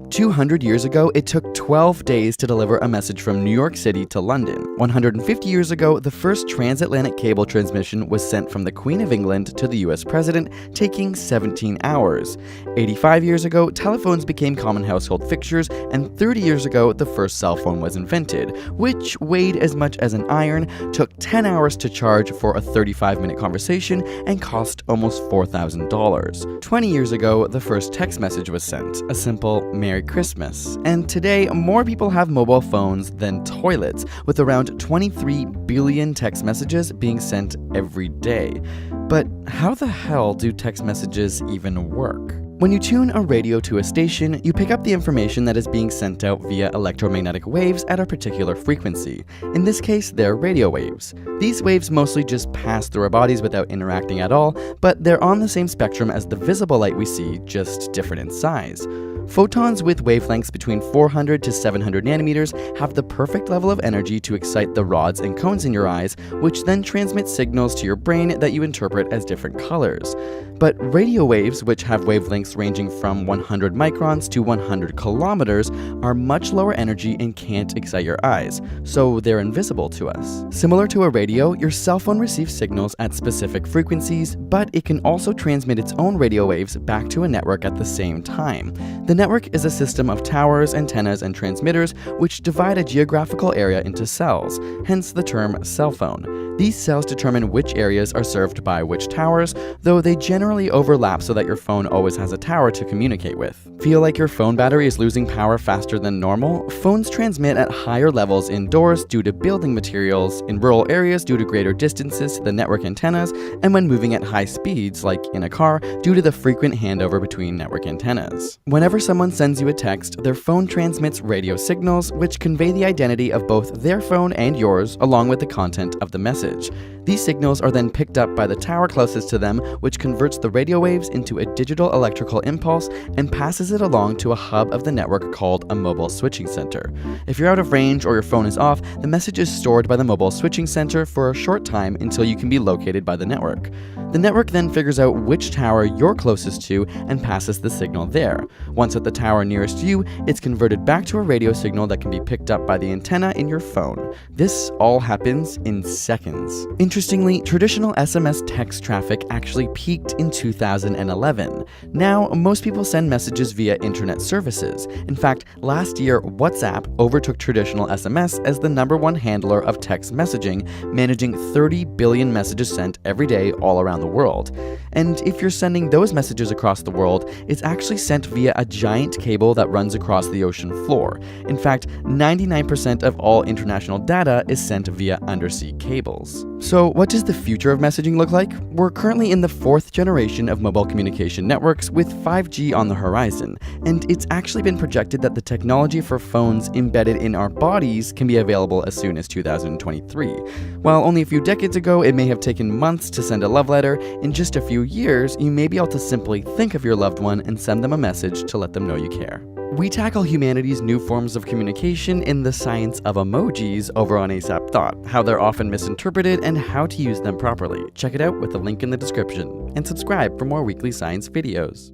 200 years ago, it took 12 days to deliver a message from New York City to London. 150 years ago, the first transatlantic cable transmission was sent from the Queen of England to the US President, taking 17 hours. 85 years ago, telephones became common household fixtures, and 30 years ago, the first cell phone was invented, which weighed as much as an iron, took 10 hours to charge for a 35-minute conversation, and cost almost $4,000. 20 years ago, the first text message was sent, a simple "Merry Christmas." And today, more people have mobile phones than toilets, with around 23 billion text messages being sent every day. But how the hell do text messages even work? When you tune a radio to a station, you pick up the information that is being sent out via electromagnetic waves at a particular frequency. In this case, they're radio waves. These waves mostly just pass through our bodies without interacting at all, but they're on the same spectrum as the visible light we see, just different in size. Photons with wavelengths between 400 to 700 nanometers have the perfect level of energy to excite the rods and cones in your eyes, which then transmit signals to your brain that you interpret as different colors. But radio waves, which have wavelengths ranging from 100 microns to 100 kilometers, are much lower energy and can't excite your eyes, so they're invisible to us. Similar to a radio, your cell phone receives signals at specific frequencies, but it can also transmit its own radio waves back to a network at the same time. The network is a system of towers, antennas, and transmitters which divide a geographical area into cells, hence the term cell phone. These cells determine which areas are served by which towers, though they generally overlap so that your phone always has a tower to communicate with. Feel like your phone battery is losing power faster than normal? Phones transmit at higher levels indoors due to building materials, in rural areas due to greater distances to the network antennas, and when moving at high speeds, like in a car, due to the frequent handover between network antennas. Whenever someone sends you a text, their phone transmits radio signals, which convey the identity of both their phone and yours, along with the content of the message. These signals are then picked up by the tower closest to them, which converts the radio waves into a digital electrical impulse and passes it along to a hub of the network called a mobile switching center. If you're out of range or your phone is off, the message is stored by the mobile switching center for a short time until you can be located by the network. The network then figures out which tower you're closest to and passes the signal there. Once at the tower nearest you, it's converted back to a radio signal that can be picked up by the antenna in your phone. This all happens in seconds. Interestingly, traditional SMS text traffic actually peaked in 2011. Now, most people send messages via internet services. In fact, last year, WhatsApp overtook traditional SMS as the #1 handler of text messaging, managing 30 billion messages sent every day all around the world. And if you're sending those messages across the world, it's actually sent via a giant cable that runs across the ocean floor. In fact, 99% of all international data is sent via undersea cables. So what does the future of messaging look like? We're currently in the 4th generation of mobile communication networks with 5G on the horizon, and it's actually been projected that the technology for phones embedded in our bodies can be available as soon as 2023. While only a few decades ago it may have taken months to send a love letter, in just a few years you may be able to simply think of your loved one and send them a message to let them know you care. We tackle humanity's new forms of communication in the science of emojis over on ASAP Thought, how they're often misinterpreted and how to use them properly. Check it out with the link in the description, and subscribe for more weekly science videos.